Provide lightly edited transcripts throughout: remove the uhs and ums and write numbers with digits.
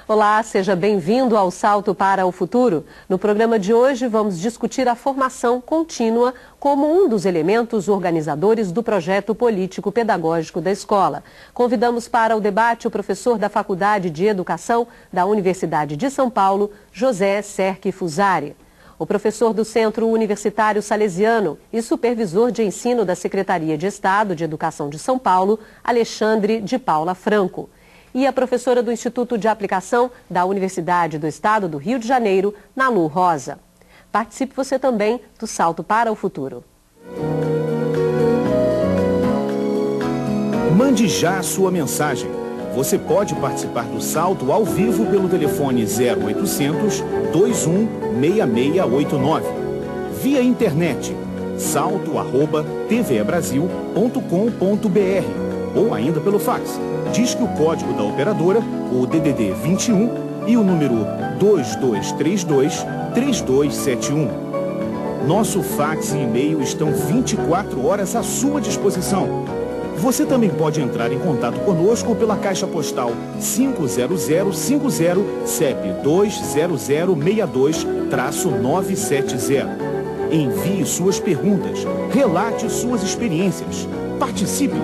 Olá, seja bem-vindo ao Salto para o Futuro. No programa de hoje vamos discutir a formação contínua como um dos elementos organizadores do projeto político-pedagógico da escola. Convidamos para o debate o professor da Faculdade de Educação da Universidade de São Paulo, José Serque Fusari. O professor do Centro Universitário Salesiano e supervisor de ensino da Secretaria de Estado de Educação de São Paulo, Alexandre de Paula Franco. E a professora do Instituto de Aplicação da Universidade do Estado do Rio de Janeiro, Nalu Rosa. Participe você também do Salto para o Futuro. Mande já a sua mensagem. Você pode participar do Salto ao vivo pelo telefone 0800 21 6689. Via internet, salto@tvebrasil.com.br ou ainda pelo fax. Disque o código da operadora, o DDD 21 e o número 2232-3271. Nosso fax e e-mail estão 24 horas à sua disposição. Você também pode entrar em contato conosco pela caixa postal 50050 CEP 20062-970. Envie suas perguntas, relate suas experiências, participe.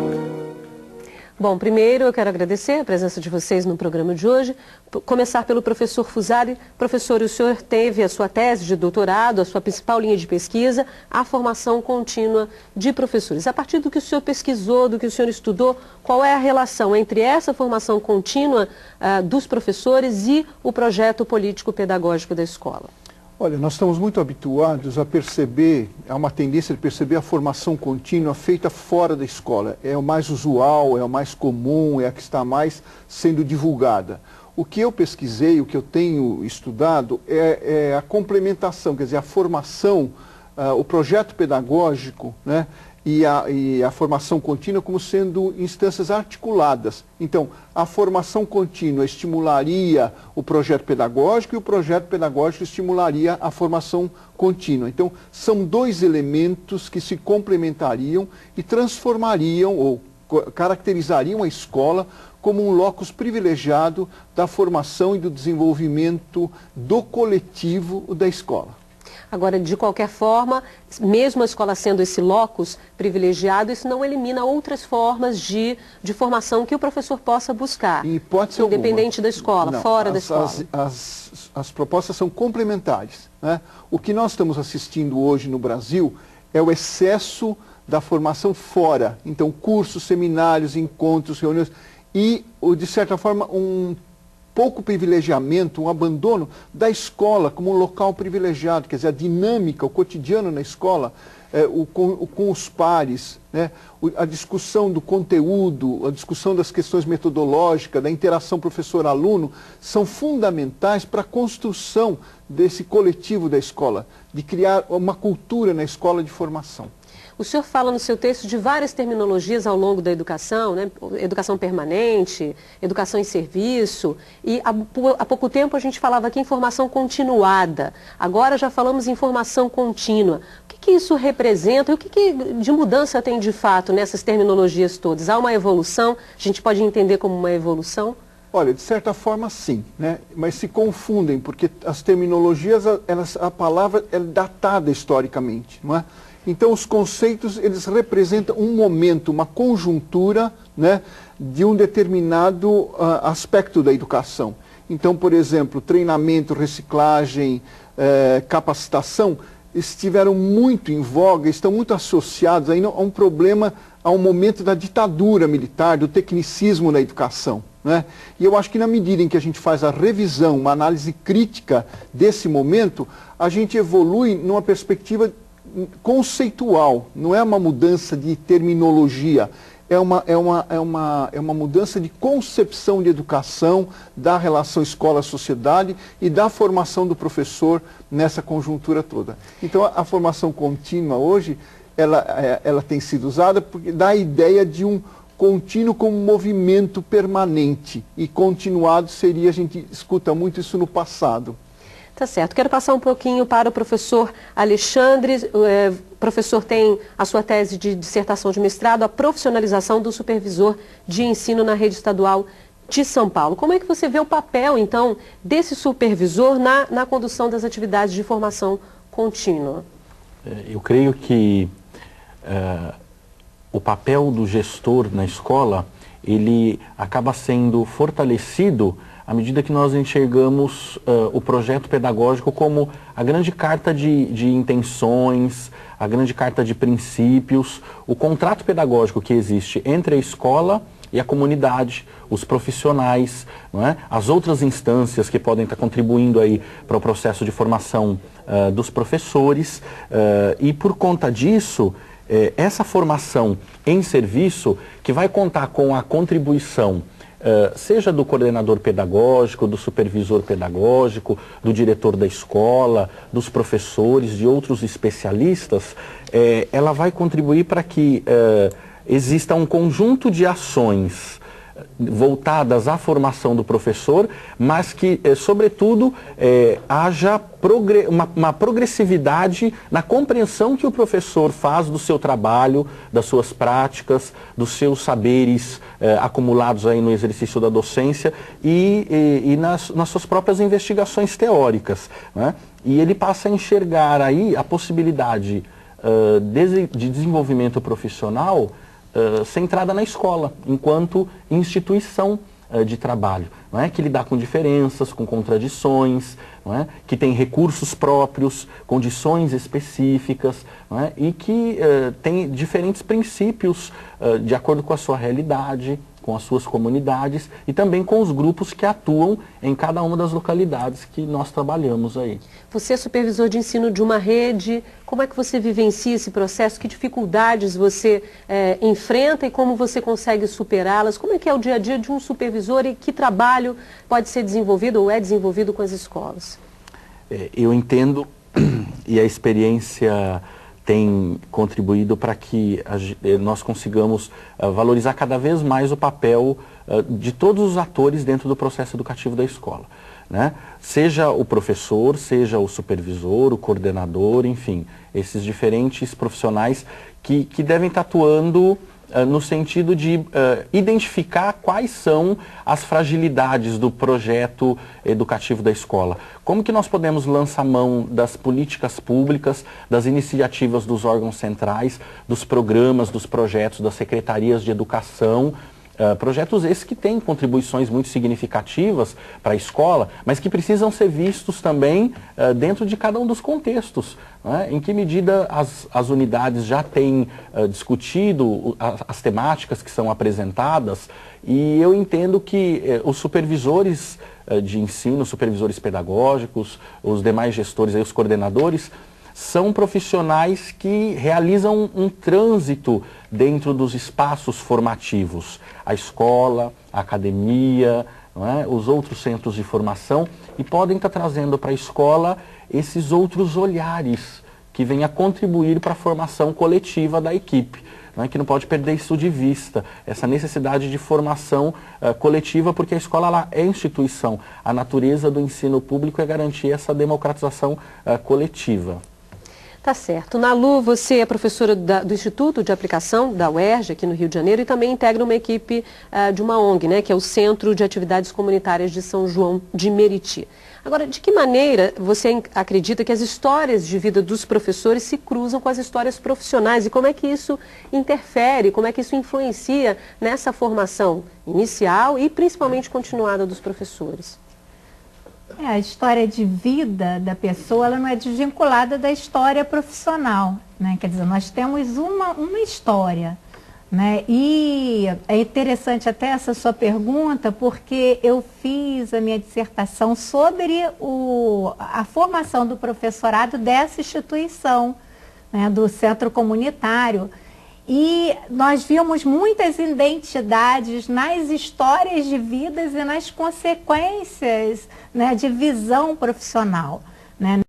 Bom, primeiro eu quero agradecer a presença de vocês no programa de hoje. Começar pelo professor Fusari. Professor, o senhor teve a sua tese de doutorado, a sua principal linha de pesquisa, a formação contínua de professores. A partir do que o senhor pesquisou, do que o senhor estudou, qual é a relação entre essa formação contínua dos professores e o projeto político-pedagógico da escola? Olha, nós estamos muito habituados a perceber, há uma tendência de perceber a formação contínua feita fora da escola. É o mais usual, é o mais comum, é a que está mais sendo divulgada. O que eu pesquisei, o que eu tenho estudado é a complementação, quer dizer, a formação, o projeto pedagógico, né, e a formação contínua como sendo instâncias articuladas. Então, a formação contínua estimularia o projeto pedagógico e o projeto pedagógico estimularia a formação contínua. Então, são dois elementos que se complementariam e transformariam ou caracterizariam a escola como um locus privilegiado da formação e do desenvolvimento do coletivo da escola. Agora, de qualquer forma, mesmo a escola sendo esse locus privilegiado, isso não elimina outras formas de formação que o professor possa buscar, independente da escola, não, fora da escola. As propostas são complementares, né? O que nós estamos assistindo hoje no Brasil é o excesso da formação fora. Então, cursos, seminários, encontros, reuniões e, de certa forma, um pouco privilegiamento, um abandono da escola como um local privilegiado, quer dizer, a dinâmica, o cotidiano na escola, com os pares, né, a discussão do conteúdo, a discussão das questões metodológicas, da interação professor-aluno, são fundamentais para a construção desse coletivo da escola, de criar uma cultura na escola de formação. O senhor fala no seu texto de várias terminologias ao longo da educação, né? Educação permanente, educação em serviço, e há pouco tempo a gente falava aqui em formação continuada, agora já falamos em formação contínua. O que isso representa e o que de mudança tem de fato nessas terminologias todas? Há uma evolução? A gente pode entender como uma evolução? Olha, de certa forma sim, né? Mas se confundem, porque as terminologias, a palavra é datada historicamente, não é? Então, os conceitos, eles representam um momento, uma conjuntura, né, de um determinado aspecto da educação. Então, por exemplo, treinamento, reciclagem, capacitação, estiveram muito em voga, estão muito associados ainda a um problema, a um momento da ditadura militar, do tecnicismo na educação, né? E eu acho que na medida em que a gente faz a revisão, uma análise crítica desse momento, a gente evolui numa perspectiva conceitual, não é uma mudança de terminologia, é uma mudança de concepção de educação, da relação escola-sociedade e da formação do professor nessa conjuntura toda. Então a formação contínua hoje, ela tem sido usada porque dá a ideia de um contínuo como movimento permanente, e continuado seria, a gente escuta muito isso no passado. Tá certo. Quero passar um pouquinho para o professor Alexandre. O professor tem a sua tese de dissertação de mestrado, a profissionalização do supervisor de ensino na rede estadual de São Paulo. Como é que você vê o papel, então, desse supervisor na condução das atividades de formação contínua? Eu creio que o papel do gestor na escola, ele acaba sendo fortalecido à medida que nós enxergamos o projeto pedagógico como a grande carta de intenções, a grande carta de princípios, o contrato pedagógico que existe entre a escola e a comunidade, os profissionais, não é? As outras instâncias que podem estar contribuindo aí para o processo de formação dos professores, e por conta disso, essa formação em serviço que vai contar com a contribuição seja do coordenador pedagógico, do supervisor pedagógico, do diretor da escola, dos professores, de outros especialistas, ela vai contribuir para que exista um conjunto de ações voltadas à formação do professor, mas que, sobretudo, haja uma progressividade na compreensão que o professor faz do seu trabalho, das suas práticas, dos seus saberes acumulados aí no exercício da docência e nas suas próprias investigações teóricas, né? E ele passa a enxergar aí a possibilidade de desenvolvimento profissional centrada na escola, enquanto instituição de trabalho, não é? Que lidar com diferenças, com contradições, não é? Que tem recursos próprios, condições específicas, não é? E que tem diferentes princípios de acordo com a sua realidade, com as suas comunidades e também com os grupos que atuam em cada uma das localidades que nós trabalhamos aí. Você é supervisor de ensino de uma rede, como é que você vivencia esse processo? Que dificuldades você enfrenta e como você consegue superá-las? Como é que é o dia a dia de um supervisor e que trabalho pode ser desenvolvido ou é desenvolvido com as escolas? Eu entendo e a experiência tem contribuído para que nós consigamos valorizar cada vez mais o papel de todos os atores dentro do processo educativo da escola, né? Seja o professor, seja o supervisor, o coordenador, enfim, esses diferentes profissionais que devem estar atuando no sentido de identificar quais são as fragilidades do projeto educativo da escola. Como que nós podemos lançar mão das políticas públicas, das iniciativas dos órgãos centrais, dos programas, dos projetos, das secretarias de educação, projetos esses que têm contribuições muito significativas para a escola, mas que precisam ser vistos também dentro de cada um dos contextos, né? Em que medida as unidades já têm discutido as temáticas que são apresentadas, e eu entendo que os supervisores de ensino, os supervisores pedagógicos, os demais gestores, aí, os coordenadores, são profissionais que realizam um trânsito dentro dos espaços formativos, a escola, a academia, não é? Os outros centros de formação, e podem estar trazendo para a escola esses outros olhares que vêm a contribuir para a formação coletiva da equipe, não é? Que não pode perder isso de vista, essa necessidade de formação coletiva, porque a escola ela é instituição, a natureza do ensino público é garantir essa democratização coletiva. Tá certo. Nalu, você é professora do Instituto de Aplicação da UERJ, aqui no Rio de Janeiro, e também integra uma equipe de uma ONG, né, que é o Centro de Atividades Comunitárias de São João de Meriti. Agora, de que maneira você acredita que as histórias de vida dos professores se cruzam com as histórias profissionais? E como é que isso interfere, como é que isso influencia nessa formação inicial e principalmente continuada dos professores? A história de vida da pessoa, ela não é desvinculada da história profissional, né? Quer dizer, nós temos uma história, né? E é interessante até essa sua pergunta, porque eu fiz a minha dissertação sobre a formação do professorado dessa instituição, né? Do centro comunitário. E nós vimos muitas identidades nas histórias de vidas e nas consequências, né, de visão profissional, né?